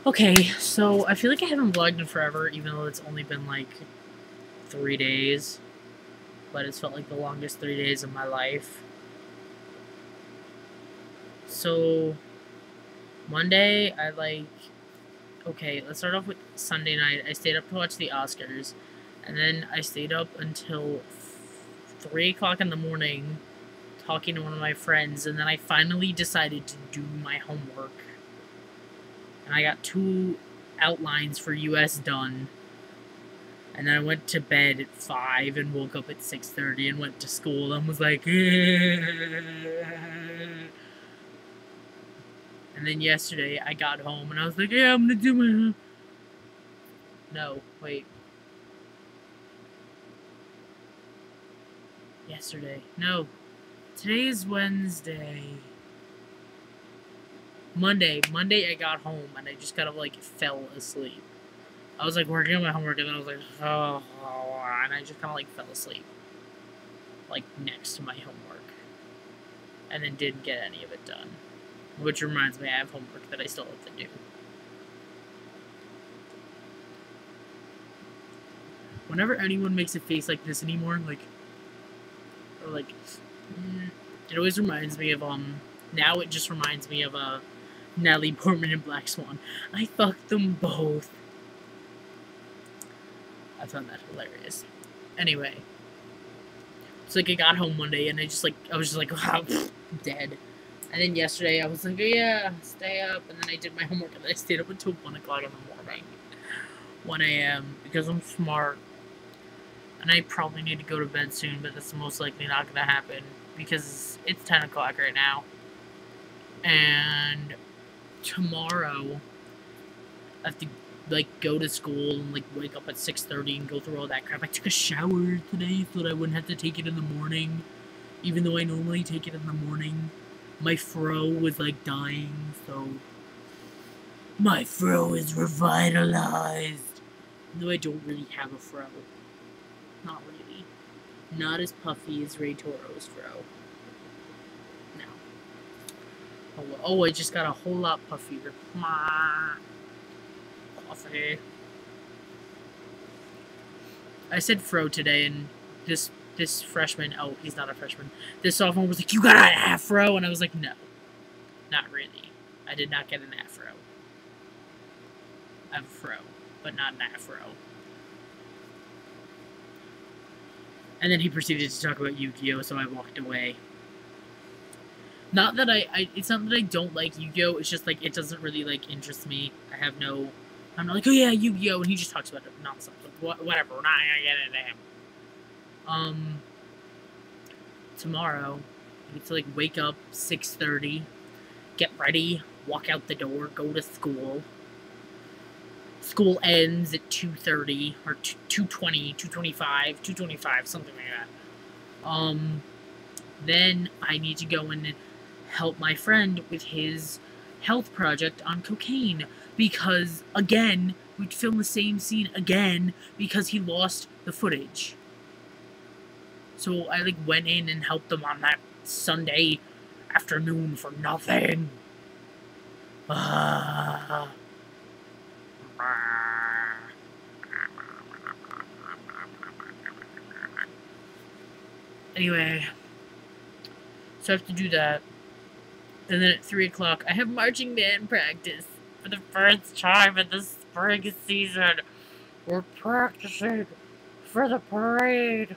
Okay, so I feel like I haven't vlogged in forever, even though it's only been like 3 days. But it's felt like the longest 3 days of my life. So, Monday, okay, let's start off with Sunday night. I stayed up to watch the Oscars. And then I stayed up until 3 o'clock in the morning talking to one of my friends. And then I finally decided to do my homework. And I got 2 outlines for US done. And then I went to bed at 5 and woke up at 6:30 and went to school and was like, and then yesterday I got home and I was like, yeah, I'm gonna do my... No, wait. Yesterday. No. Today is Wednesday. Monday I got home and I just kind of like fell asleep. I was like working on my homework and then I was like, oh, and I just kind of like fell asleep. Like next to my homework. And then didn't get any of it done. Which reminds me, I have homework that I still have to do. Whenever anyone makes a face like this anymore, like, or like, it always reminds me of, now it just reminds me of, Natalie Portman and Black Swan. I fucked them both. I found that hilarious. Anyway. So, like, I got home one day, and I was just like, wow, dead. And then yesterday, I was like, yeah, stay up, and then I did my homework, and then I stayed up until 1 o'clock in the morning. 1 a.m., because I'm smart. And I probably need to go to bed soon, but that's most likely not going to happen, because it's 10 o'clock right now. And tomorrow, I have to, like, go to school and, like, wake up at 6:30 and go through all that crap. I took a shower today so that I wouldn't have to take it in the morning, even though I normally take it in the morning. My fro was, like, dying, so... My fro is revitalized! Though I don't really have a fro. Not really. Not as puffy as Ray Toro's fro. No. Oh, I just got a whole lot puffier. Coffee. I said fro today, and this freshman, oh, he's not a freshman, this sophomore was like, you got an afro? And I was like, no. Not really. I did not get an afro. I have a fro, but not an afro. And then he proceeded to talk about Yu-Gi-Oh!, so I walked away. Not that it's not that I don't like Yu-Gi-Oh!, it's just, like, it doesn't really, like, interest me. I'm not like, oh yeah, Yu-Gi-Oh!, and he just talks about it nonsense. Whatever, we're not gonna get into him. Tomorrow, I get to, like, wake up 6:30, get ready, walk out the door, go to school. School ends at 2:30, or 2:20, 2:25, 2:25, something like that. Then I need to go and help my friend with his health project on cocaine. Because, again, we'd film the same scene again because he lost the footage. So I, like, went in and helped him on that Sunday afternoon for nothing. Anyway, so I have to do that. And then at 3 o'clock, I have marching band practice for the first time in the spring season. We're practicing for the parade.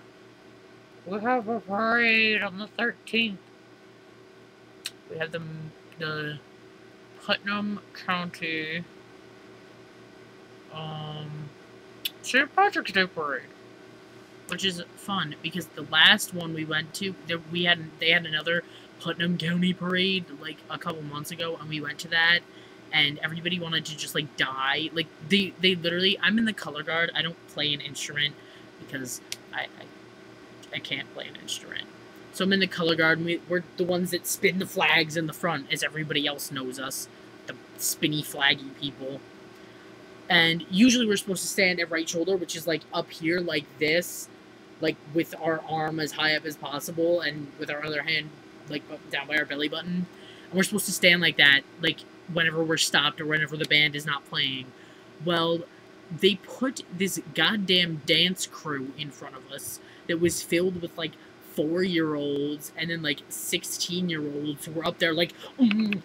We have a parade on the 13th. We have the Putnam County St. Patrick's Day parade, which is fun because the last one we went to, they had another Putnam County parade like a couple months ago, and we went to that, and everybody wanted to just like die. Like they literally, I'm in the color guard. I don't play an instrument because I can't play an instrument. So I'm in the color guard, and we're the ones that spin the flags in the front, as everybody else knows us, the spinny flaggy people. And usually we're supposed to stand at right shoulder, which is like up here like this, like with our arm as high up as possible, and with our other hand like down by our belly button. And we're supposed to stand like that, like whenever we're stopped or whenever the band is not playing. Well, they put this goddamn dance crew in front of us that was filled with, like, 4-year-olds and then, like, 16-year-olds who were up there, like, and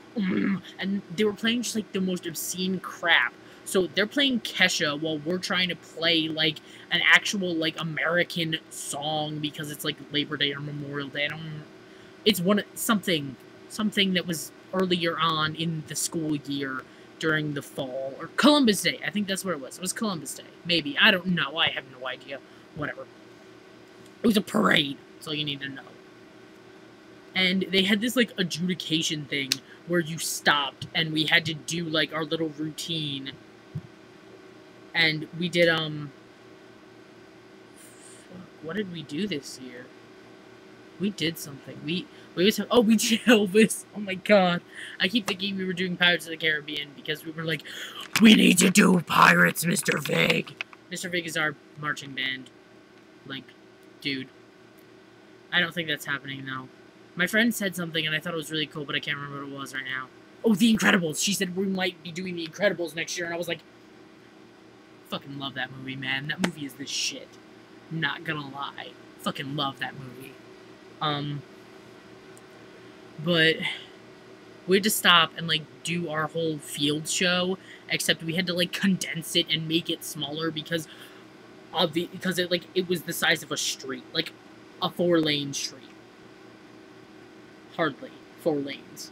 they were playing just, like, the most obscene crap. So they're playing Kesha while we're trying to play, like, an actual, like, American song because it's, like, Labor Day or Memorial Day. It's something that was earlier on in the school year during the fall, or Columbus Day. I think that's what it was. It was Columbus Day. Maybe. I don't know. I have no idea. Whatever. It was a parade. That's all you need to know. And they had this, like, adjudication thing where you stopped and we had to do, like, our little routine. And we did, what did we do this year? We did something. We did Elvis. Oh my god. I keep thinking we were doing Pirates of the Caribbean because we were like, we need to do Pirates, Mr. Vig. Mr. Vig is our marching band. Like, dude. I don't think that's happening, though. My friend said something and I thought it was really cool, but I can't remember what it was right now. Oh, The Incredibles. She said we might be doing The Incredibles next year, and I was like, fucking love that movie, man. That movie is the shit. Not gonna lie. Fucking love that movie. But we had to stop and, like, do our whole field show, except we had to, like, condense it and make it smaller because it was the size of a street, like a 4-lane street. Hardly 4 lanes,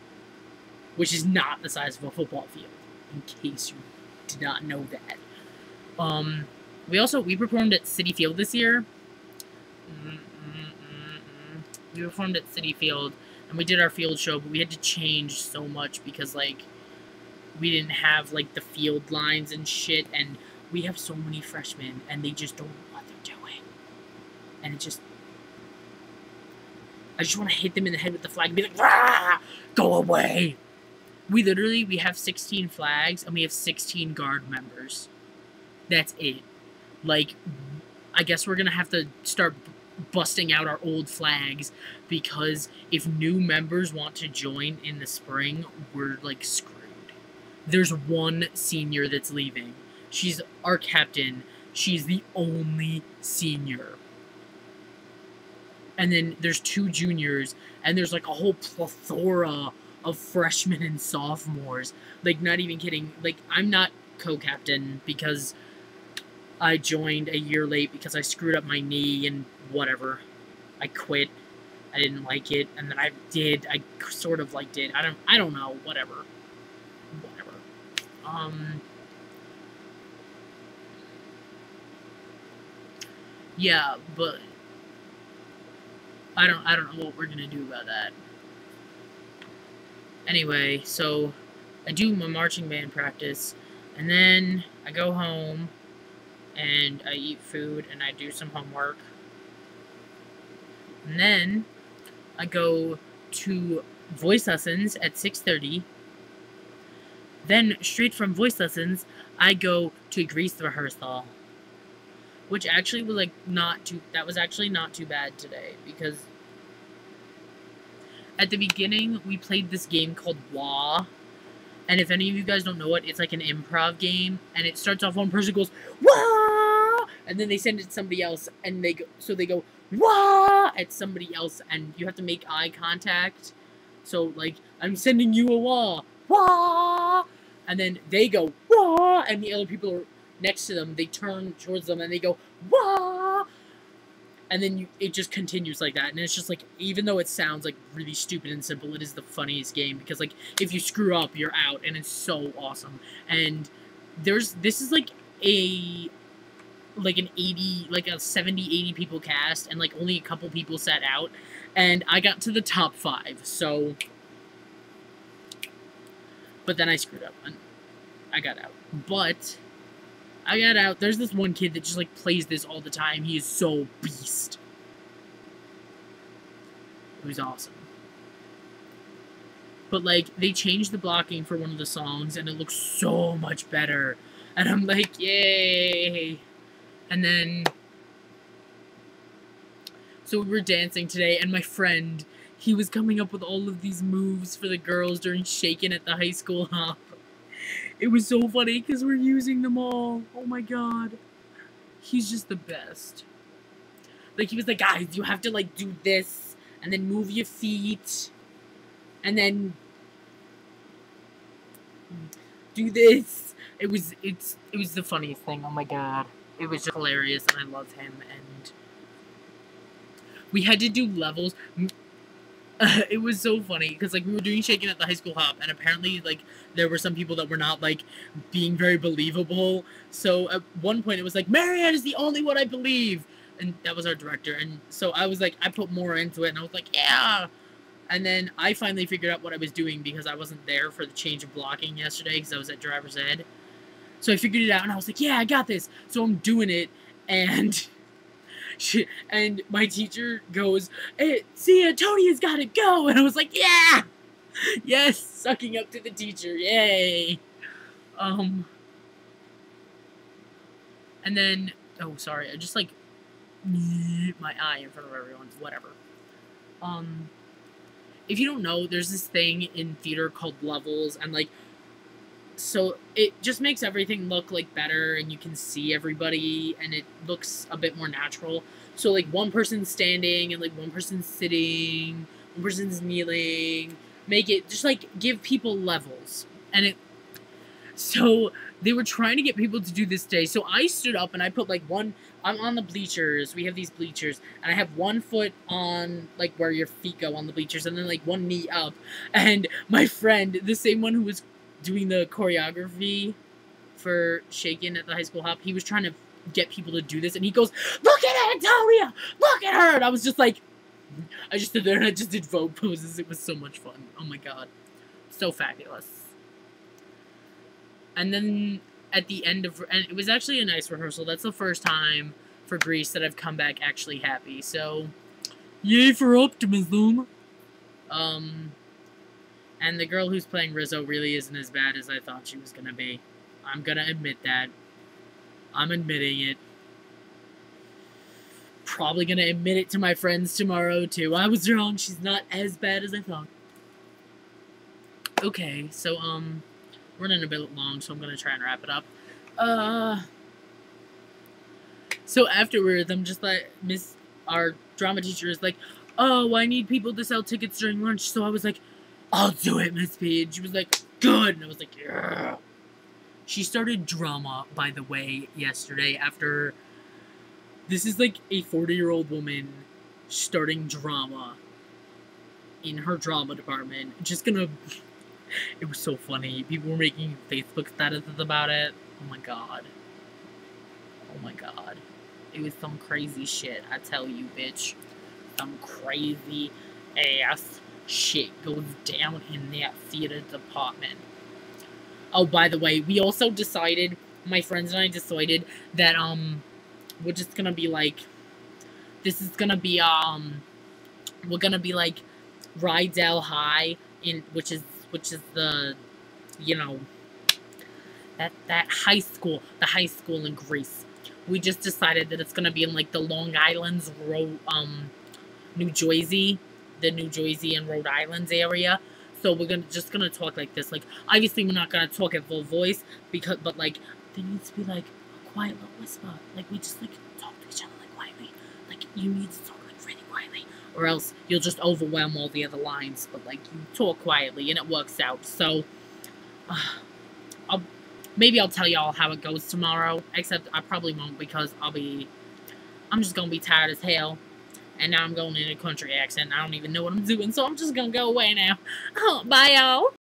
which is not the size of a football field, in case you did not know that. We performed at Citi Field this year. We performed at Citi Field, and we did our field show, but we had to change so much because, like, we didn't have, like, the field lines and shit, and we have so many freshmen, and they just don't know what they're doing. And it just... I just want to hit them in the head with the flag and be like, rah! Go away! We have 16 flags, and we have 16 guard members. That's it. Like, I guess we're gonna have to start busting out our old flags, because if new members want to join in the spring, we're, like, screwed. There's one senior that's leaving. She's our captain. She's the only senior. And then there's 2 juniors, and there's, like, a whole plethora of freshmen and sophomores. Like, not even kidding. Like, I'm not co-captain because I joined a year late because I screwed up my knee and whatever. I quit. I didn't like it, and then I sort of liked it. I don't know, whatever. Yeah, but I don't know what we're gonna do about that. Anyway, so I do my marching band practice, and then I go home, and I eat food, and I do some homework. And then I go to voice lessons at 6:30. Then, straight from voice lessons, I go to Grease rehearsal. Which actually was, like, that was actually not too bad today, because at the beginning, we played this game called Wah. And if any of you guys don't know it, it's like an improv game, and it starts off, one person goes, Wah! And then they send it to somebody else, and they go, Wah! At somebody else, and you have to make eye contact. So, like, I'm sending you a wah. Wah! And then they go, Wah! And the other people are next to them, they turn towards them, and they go, Wah! And then it just continues like that, and it's just, like, even though it sounds, like, really stupid and simple, it is the funniest game, because, like, if you screw up, you're out, and it's so awesome. And this is, like, a 70, 80 people cast, and, like, only a couple people sat out, and I got to the top 5, so... But then I screwed up, and I got out. But I got out. There's this one kid that just, like, plays this all the time. He is so beast. It was awesome. But, like, they changed the blocking for one of the songs, and it looks so much better. And I'm like, yay! And then... So we were dancing today, and my friend, he was coming up with all of these moves for the girls during Shaken at the high school hop. It was so funny because we're using them all. Oh my god. He's just the best. Like, he was like, guys, you have to, like, do this, and then move your feet, and then do this. It was the funniest thing. Oh my god. It was just hilarious, and I love him, and we had to do levels. It was so funny, because, like, we were doing Shaken at the high school hop, and apparently, like, there were some people that were not, like, being very believable, so at one point it was like, Marianne is the only one I believe, and that was our director, and so I was like, I put more into it, and I was like, yeah, and then I finally figured out what I was doing, because I wasn't there for the change of blocking yesterday, because I was at driver's ed, so I figured it out, and I was like, yeah, I got this, so I'm doing it, and and my teacher goes, hey, see, Tonia's gotta go, and I was like, yeah, yes, sucking up to the teacher, yay, and then, oh, sorry, I just, like, my eye in front of everyone, whatever, if you don't know, there's this thing in theater called levels, and, like, so it just makes everything look, like, better, and you can see everybody, and it looks a bit more natural. So, like, one person's standing, and, like, one person's sitting, one person's kneeling, make it, just, like, give people levels. And it, so they were trying to get people to do this day, so I stood up, and I put, like, I'm on the bleachers, we have these bleachers, and I have one foot on, like, where your feet go on the bleachers, and then, like, one knee up, and my friend, the same one who was doing the choreography for Shaken at the high school hop, he was trying to get people to do this, and he goes, look at Antonia! Look at her! And I was just like, I just stood there and I just did Vogue poses. It was so much fun. Oh my god. So fabulous. And then at the end of, and it was actually a nice rehearsal. That's the first time for Grease that I've come back actually happy. So, yay for optimism. And the girl who's playing Rizzo really isn't as bad as I thought she was gonna be. I'm gonna admit that. I'm admitting it. Probably gonna admit it to my friends tomorrow, too. I was wrong. She's not as bad as I thought. Okay, so, we're running a bit long, so I'm gonna try and wrap it up. So afterwards, I'm just like, our drama teacher is like, oh, I need people to sell tickets during lunch, so I was like, I'll do it, Miss Page. She was like, good. And I was like, yeah. She started drama, by the way, yesterday after... This is like a 40-year-old woman starting drama in her drama department. Just gonna... It was so funny. People were making Facebook statuses about it. Oh my god. Oh my god. It was some crazy shit, I tell you, bitch. Some crazy ass shit goes down in that theater department. Oh, by the way, we also decided, my friends and I decided that, we're just gonna be like, this is gonna be, we're gonna be like, Rydell High, which is the, you know, that high school, the high school in Greece. We just decided that it's gonna be in, like, the Long Island's, New Jersey, the New Jersey and Rhode Islands area. So we're just gonna talk like this. Like, obviously we're not gonna talk at full voice, but like, there needs to be like a quiet little whisper. Like, we just like talk to each other like quietly. Like, you need to talk like really quietly, or else you'll just overwhelm all the other lines. But like, you talk quietly and it works out. So, maybe I'll tell y'all how it goes tomorrow. Except I probably won't, because I'm just gonna be tired as hell. And now I'm going in a country accent. I don't even know what I'm doing, so I'm just gonna go away now. Bye, y'all.